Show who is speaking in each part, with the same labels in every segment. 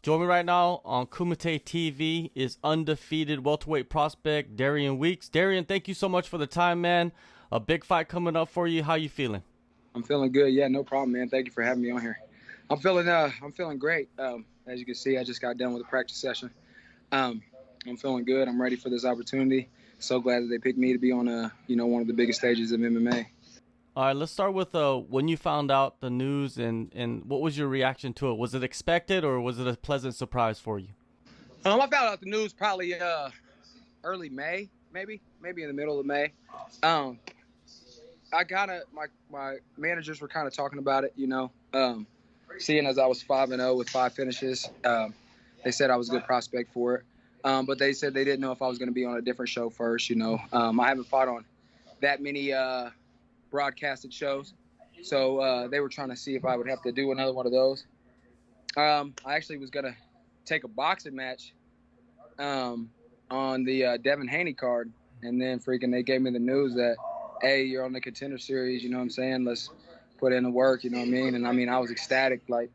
Speaker 1: Join me right now on Kumite TV is undefeated welterweight prospect Darian Weeks. Darian, thank you so much for the time, man. A big fight coming up for you. How you feeling?
Speaker 2: I'm feeling good. Yeah, no problem, man. Thank you for having me on here. I'm feeling great. As you can see, I just got done with a practice session. I'm feeling good. I'm ready for this opportunity. So glad that they picked me to be on one of the biggest stages of MMA.
Speaker 1: All right, let's start with when you found out the news and what was your reaction to it? Was it expected or was it a pleasant surprise for you?
Speaker 2: I found out the news probably early May, maybe in the middle of May. My managers were kind of talking about it, seeing as I was 5-0 with 5 finishes. They said I was a good prospect for it, but they said they didn't know if I was going to be on a different show first. I haven't fought on that many broadcasted shows, so they were trying to see if I would have to do another one of those. I actually was going to take a boxing match on the Devin Haney card, and then they gave me the news that, hey, you're on the Contender series, you know what I'm saying? Let's put in the work, you know what I mean? And I was ecstatic. Like,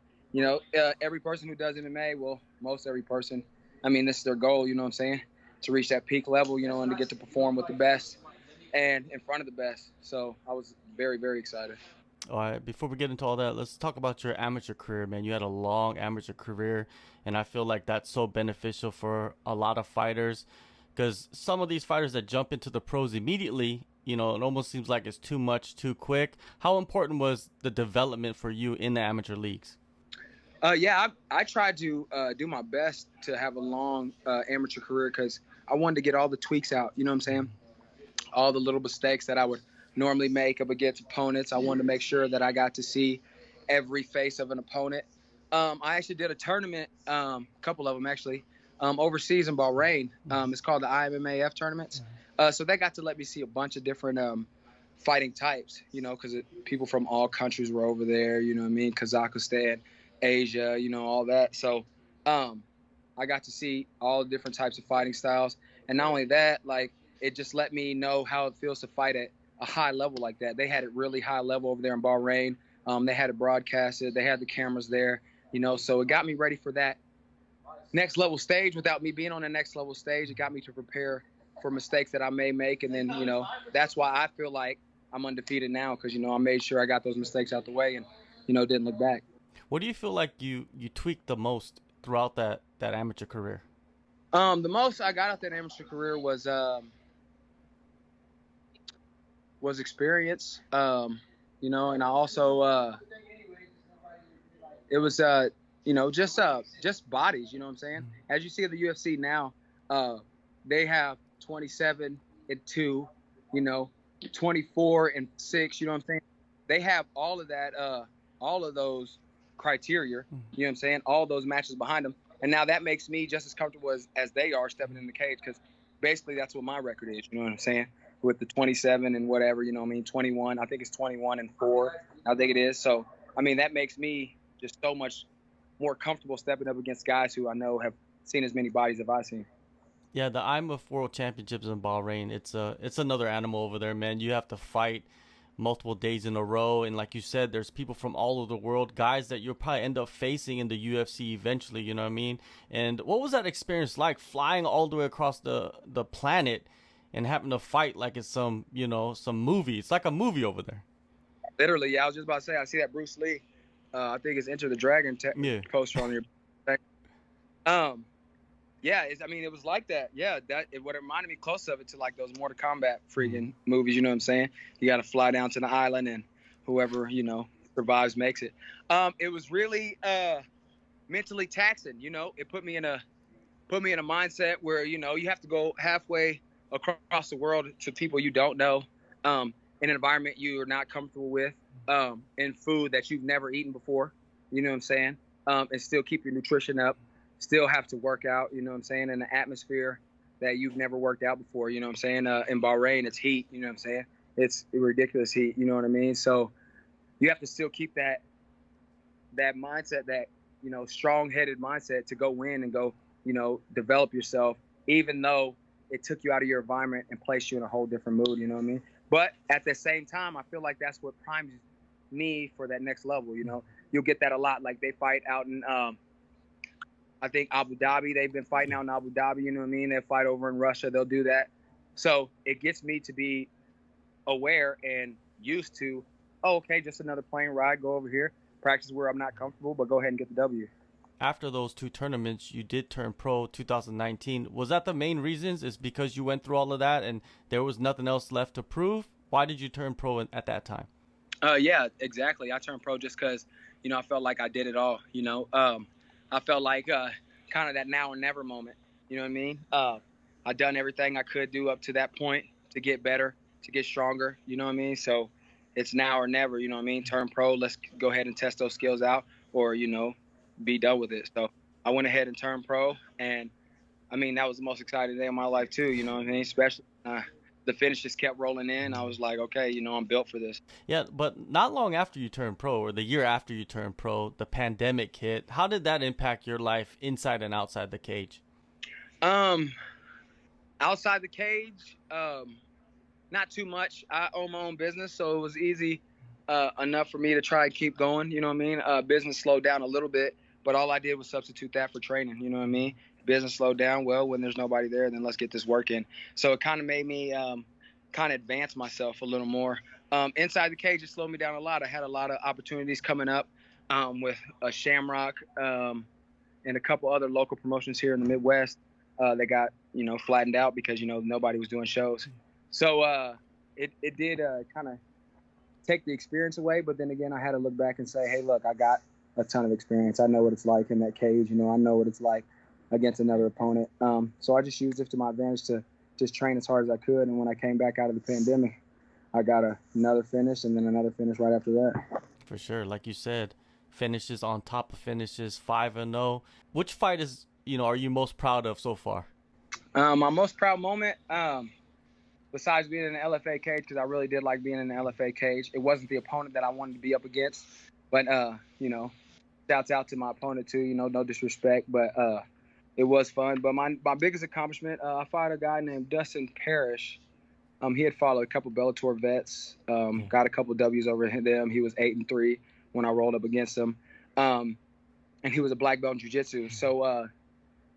Speaker 2: every person who does MMA, well, most every person, this is their goal, you know what I'm saying? To reach that peak level, and to get to perform with the best and in front of the best. So I was very, very excited.
Speaker 1: All right, before we get into all that, let's talk about your amateur career, man. You had a long amateur career, and I feel like that's so beneficial for a lot of fighters because some of these fighters that jump into the pros immediately, it almost seems like it's too much too quick. How important was the development for you in the amateur leagues?
Speaker 2: I tried to do my best to have a long amateur career because I wanted to get all the tweaks out, you know what I'm saying? All the little mistakes that I would normally make up against opponents. I wanted to make sure that I got to see every face of an opponent. I actually did a tournament, a couple of them actually, overseas in Bahrain. It's called the IMMAF tournaments. So they got to let me see a bunch of different fighting types, because people from all countries were over there, you know what I mean? Kazakhstan, Asia, all that. So I got to see all different types of fighting styles. And not only that, it just let me know how it feels to fight at a high level like that. They had it really high level over there in Bahrain. They had it broadcasted. They had the cameras there, so it got me ready for that next level stage. Without me being on the next level stage, it got me to prepare for mistakes that I may make. And then, that's why I feel like I'm undefeated now because, I made sure I got those mistakes out the way and, didn't look back.
Speaker 1: What do you feel like you tweaked the most throughout that amateur career?
Speaker 2: The most I got out that amateur career was experience, and I also, it was, just bodies, you know what I'm saying? As you see at the UFC now, they have 27-2, 24-6, you know what I'm saying? They have all of that, all of those criteria, you know what I'm saying? All those matches behind them. And now that makes me just as comfortable as they are stepping in the cage because basically that's what my record is, you know what I'm saying? With the 27 and whatever, 21, I think it's 21-4, I think it is. So, that makes me just so much more comfortable stepping up against guys who I know have seen as many bodies as I've seen.
Speaker 1: Yeah, the IMF World Championships in Bahrain, it's another animal over there, man. You have to fight multiple days in a row, and like you said, there's people from all over the world, guys that you'll probably end up facing in the UFC eventually, you know what I mean? And what was that experience like, flying all the way across the planet and having to fight like it's some movie? It's like a movie over there.
Speaker 2: Literally, yeah. I was just about to say, I see that Bruce Lee, I think it's Enter the Dragon poster on your thing. Yeah, it was like that. Yeah, what reminded me close of it to like those Mortal Kombat freaking movies, you know what I'm saying? You got to fly down to the island and whoever, survives makes it. It was really mentally taxing, It put me in a mindset where, you have to go halfway across the world to people you don't know, in an environment you're not comfortable with, in food that you've never eaten before, you know what I'm saying? And still keep your nutrition up, still have to work out, you know what I'm saying, in an atmosphere that you've never worked out before, you know what I'm saying? In Bahrain, it's heat, you know what I'm saying? It's ridiculous heat, you know what I mean? So you have to still keep that mindset, that, strong-headed mindset to go win and go, develop yourself, even though it took you out of your environment and placed you in a whole different mood, you know what I mean? But at the same time, I feel like that's what primes me for that next level, You'll get that a lot. Like they fight out in I think Abu Dhabi, they've been fighting out in Abu Dhabi, you know what I mean? They'll fight over in Russia, they'll do that. So it gets me to be aware and used to, oh, okay, just another plane ride, go over here, practice where I'm not comfortable, but go ahead and get the W.
Speaker 1: After those 2 tournaments, you did turn pro 2019. Was that the main reasons? Is because you went through all of that and there was nothing else left to prove? Why did you turn pro at that time?
Speaker 2: Yeah, exactly. I turned pro just because, you know, I felt like I did it all, you know. I felt like kind of that now or never moment, you know what I mean? I've done everything I could do up to that point to get better, to get stronger, you know what I mean? So it's now or never, you know what I mean? Turn pro, let's go ahead and test those skills out, or, you know, be done with it. So I went ahead and turned pro, and I mean, that was the most exciting day of my life too, you know what I mean? Especially the finish just kept rolling in. I was like, okay, you know, I'm built for this.
Speaker 1: Yeah, but not long after you turned pro, or the year after you turned pro, the pandemic hit. How did that impact your life inside and outside the cage?
Speaker 2: Outside the cage, not too much. I own my own business, so it was easy enough for me to try and keep going, you know what I mean? Business slowed down a little bit, but all I did was substitute that for training, you know what I mean? Business slowed down. Well, when there's nobody there, then let's get this work in. So it kind of made me kind of advance myself a little more. Inside the cage, it slowed me down a lot. I had a lot of opportunities coming up with Shamrock and a couple other local promotions here in the Midwest. They got, you know, flattened out because, you know, nobody was doing shows. So it did kind of take the experience away. But then again, I had to look back and say, hey, look, I got a ton of experience. I know what it's like in that cage. You know, I know what it's like against another opponent. So I just used it to my advantage to just train as hard as I could. And when I came back out of the pandemic, I got another finish and then another finish right after that.
Speaker 1: For sure. Like you said, finishes on top of finishes, 5-0. Which fight is, you know, are you most proud of so far?
Speaker 2: My most proud moment, besides being in the LFA cage, because I really did like being in the LFA cage. It wasn't the opponent that I wanted to be up against. But, you know, shouts out to my opponent too, you know, no disrespect. But it was fun. But my biggest accomplishment, I fought a guy named Dustin Parrish. He had followed a couple Bellator vets, got a couple W's over them. He was 8-3 when I rolled up against him. And he was a black belt in jiu-jitsu. So,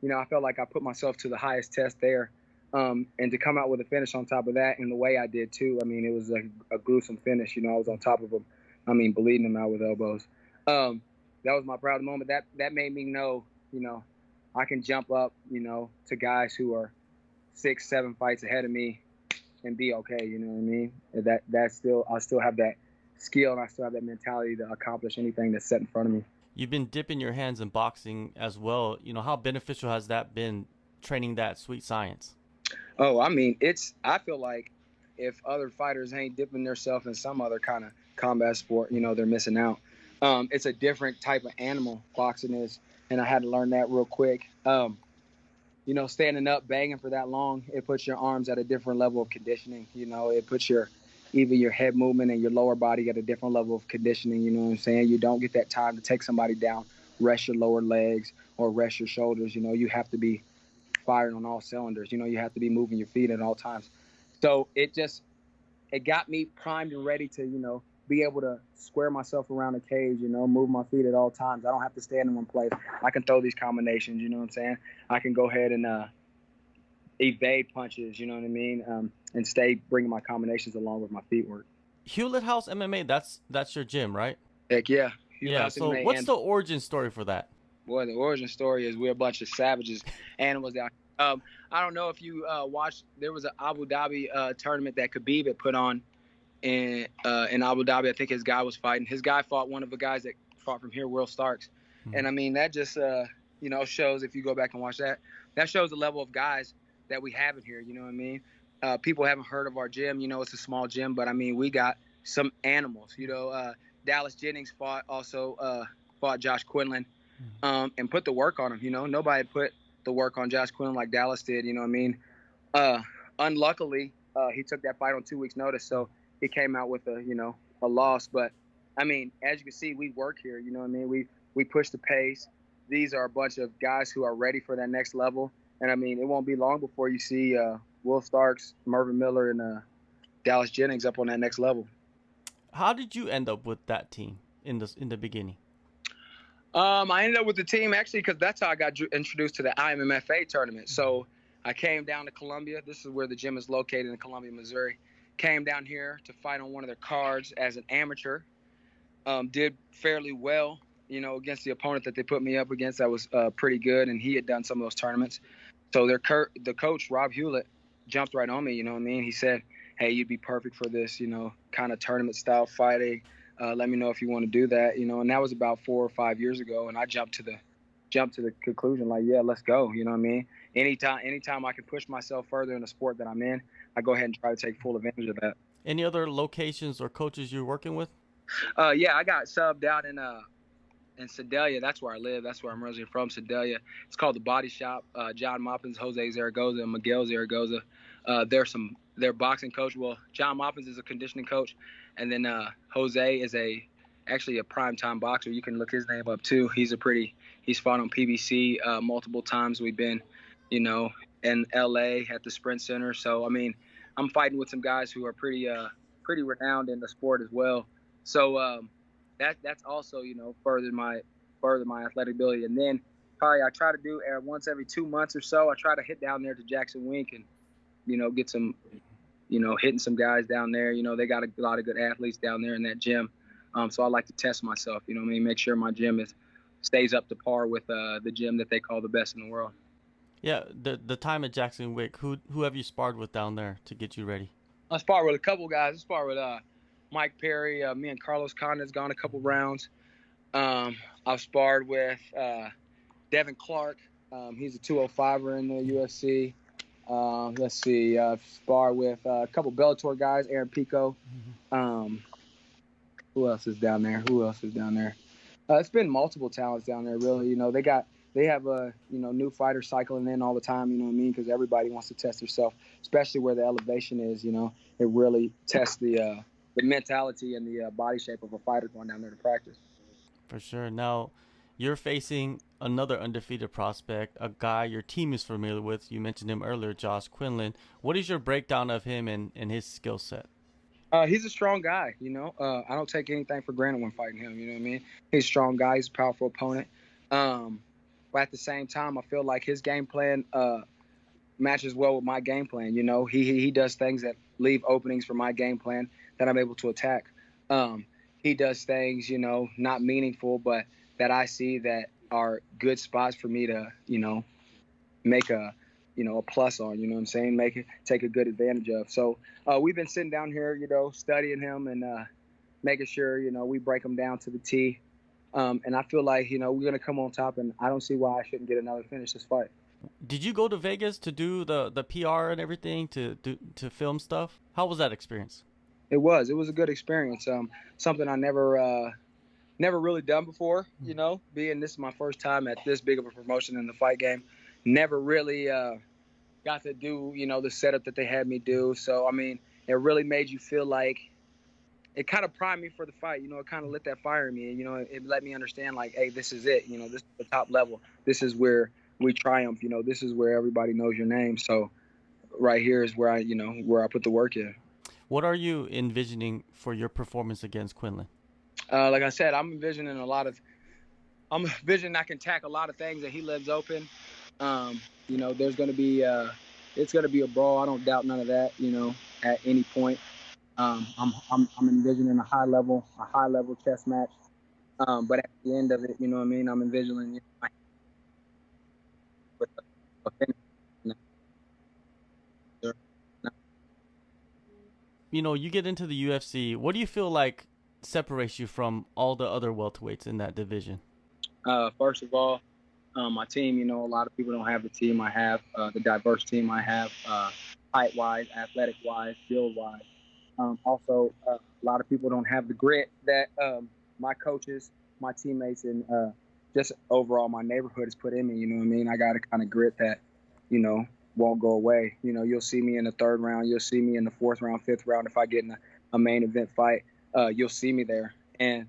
Speaker 2: you know, I felt like I put myself to the highest test there. And to come out with a finish on top of that and the way I did too, I mean, it was a gruesome finish. You know, I was on top of him. I mean, bleeding him out with elbows. That was my proud moment. That made me know, you know, I can jump up, you know, to guys who are 6-7 fights ahead of me and be okay. You know what I mean? I still have that skill and I still have that mentality to accomplish anything that's set in front of me.
Speaker 1: You've been dipping your hands in boxing as well. You know, how beneficial has that been, training that sweet science?
Speaker 2: Oh, I mean, I feel like if other fighters ain't dipping themselves in some other kind of combat sport, you know, they're missing out. It's a different type of animal, boxing is, and I had to learn that real quick. You know, standing up, banging for that long, it puts your arms at a different level of conditioning. You know, it puts even your head movement and your lower body at a different level of conditioning. You know what I'm saying? You don't get that time to take somebody down, rest your lower legs or rest your shoulders. You know, you have to be firing on all cylinders. You know, you have to be moving your feet at all times. So it got me primed and ready to, you know, be able to square myself around the cage, you know, move my feet at all times. I don't have to stand in one place. I can throw these combinations, you know what I'm saying? I can go ahead and evade punches, you know what I mean? And stay bringing my combinations along with my feet work.
Speaker 1: Hewlett House MMA, that's your gym, right?
Speaker 2: Heck yeah.
Speaker 1: Yeah, so MMA. What's the origin story for that?
Speaker 2: Boy, the origin story is we're a bunch of savages, animals out. I don't know if you watched, there was an Abu Dhabi tournament that Khabib had put on in Abu Dhabi. I think his guy was fighting. His guy fought one of the guys that fought from here, Will Starks. And I mean, that just, you know, shows, if you go back and watch that shows the level of guys that we have in here. You know what I mean? People haven't heard of our gym. You know, it's a small gym, but I mean, we got some animals. You know, Dallas Jennings fought Josh Quinlan and put the work on him. You know, nobody put the work on Josh Quinlan like Dallas did. You know what I mean? Unluckily, he took that fight on 2 weeks' notice, so he came out with a loss. But I mean, as you can see, we work here. You know what I mean? We push the pace. These are a bunch of guys who are ready for that next level. And I mean, it won't be long before you see Will Starks, Mervyn Miller, and Dallas Jennings up on that next level.
Speaker 1: How did you end up with that team in the beginning?
Speaker 2: I ended up with the team actually because that's how I got introduced to the IMMFA tournament. So I came down to Columbia. This is where the gym is located in Columbia, Missouri. Came down here to fight on one of their cards as an amateur. Did fairly well, against the opponent that they put me up against. That was pretty good, and he had done some of those tournaments. So the coach, Rob Hewlett, jumped right on me, you know what I mean? He said, hey, you'd be perfect for this, kind of tournament-style fighting. Let me know if you want to do that, and that was about 4 or 5 years ago, and I jumped to the conclusion, like, yeah, let's go, you know what I mean? Anytime I can push myself further in the sport that I'm in, I go ahead and try to take full advantage of that.
Speaker 1: Any other locations or coaches you're working with?
Speaker 2: Yeah, I got subbed out in Sedalia. That's where I live. That's where I'm originally from, Sedalia. It's called the Body Shop. John Moppins, Jose Zaragoza, and Miguel Zaragoza. They're boxing coach. Well, John Moppins is a conditioning coach, and then Jose is actually a primetime boxer. You can look his name up too. He's fought on PBC multiple times. We've been, in LA at the Sprint Center. So I mean, I'm fighting with some guys who are pretty renowned in the sport as well. So that's also, further my athletic ability. And then probably I try to do once every 2 months or so, I try to hit down there to Jackson Wink and, get some, hitting some guys down there. They got a lot of good athletes down there in that gym. So I like to test myself, make sure my gym stays up to par with the gym that they call the best in the world.
Speaker 1: Yeah, the time at Jackson Wink, who have you sparred with down there to get you ready?
Speaker 2: I sparred with a couple guys. I sparred with Mike Perry. Me and Carlos Condon's gone a couple rounds. I've sparred with Devin Clark. He's a 205er in the UFC. Let's see. I've sparred with a couple Bellator guys, Aaron Pico. Who else is down there? It's been multiple talents down there, really. They have a new fighters cycling in all the time, you know what I mean? Because everybody wants to test themselves, especially where the elevation is. It really tests the mentality and the body shape of a fighter going down there to practice.
Speaker 1: For sure. Now, you're facing another undefeated prospect, a guy your team is familiar with. You mentioned him earlier, Josh Quinlan. What is your breakdown of him and his skill set?
Speaker 2: He's a strong guy, I don't take anything for granted when fighting him, you know what I mean? He's a strong guy. He's a powerful opponent. But at the same time, I feel like his game plan matches well with my game plan. He does things that leave openings for my game plan that I'm able to attack. He does things, not meaningful, but that I see that are good spots for me to, make a plus on, you know what I'm saying? Take a good advantage of. So we've been sitting down here, studying him and making sure, we break him down to the T. And I feel like, we're going to come on top, and I don't see why I shouldn't get another finish this fight.
Speaker 1: Did you go to Vegas to do the PR and everything, to film stuff? How was that experience?
Speaker 2: It was a good experience. Something I never really done before, being this is my first time at this big of a promotion in the fight game. Never really got to do, the setup that they had me do. So, I mean, it really made you feel like it kind of primed me for the fight. It kind of lit that fire in me. And, it let me understand, like, hey, this is it. This is the top level. This is where we triumph. This is where everybody knows your name. So right here is where I put the work in.
Speaker 1: What are you envisioning for your performance against Quinlan?
Speaker 2: Like I said, I'm envisioning I can tack a lot of things that he leaves open. There's going to be it's going to be a brawl. I don't doubt none of that, at any point. I'm envisioning a high level chess match. But at the end of it, you know what I mean? I'm envisioning with a finish.
Speaker 1: You get into the UFC. What do you feel like separates you from all the other welterweights in that division?
Speaker 2: First of all, my team, a lot of people don't have the team I have, the diverse team I have, height-wise, athletic-wise, build-wise. Also, a lot of people don't have the grit that my coaches, my teammates, and just overall my neighborhood has put in me. You know what I mean? I got a kind of grit that, won't go away. You'll see me in the third round. You'll see me in the fourth round, fifth round. If I get in a main event fight, you'll see me there. And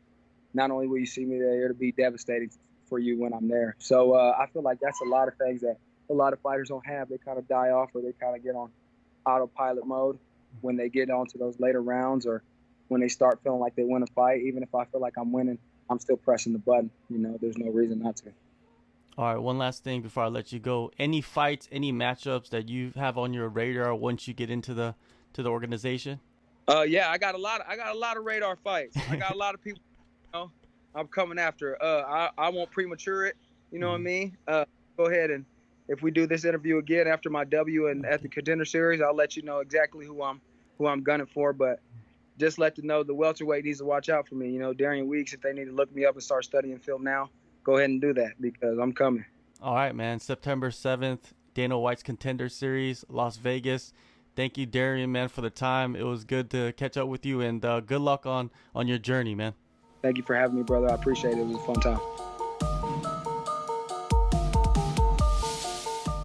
Speaker 2: not only will you see me there, it'll be devastating for you when I'm there. So I feel like that's a lot of things that a lot of fighters don't have. They kind of die off, or they kind of get on autopilot mode when they get onto those later rounds, or when they start feeling like they win a fight, even if I feel like I'm winning, I'm still pressing the button. You know, there's no reason not to.
Speaker 1: All right, one last thing before I let you go. Any fights, any matchups that you have on your radar once you get into the organization?
Speaker 2: Yeah, I got a lot of radar fights. I got a lot of people, you know, I'm coming after. I won't premature it, you know what I mean? Go ahead, and if we do this interview again after my W and at the Contender series, I'll let you know exactly who I'm gunning for, but just let them know the welterweight needs to watch out for me. You know, Darian Weeks, if they need to look me up and start studying film now, go ahead and do that because I'm coming.
Speaker 1: All right, man. September 7th, Dana White's Contender Series, Las Vegas. Thank you, Darian, man, for the time. It was good to catch up with you, and good luck on your journey, man.
Speaker 2: Thank you for having me, brother. I appreciate it. It was a fun time.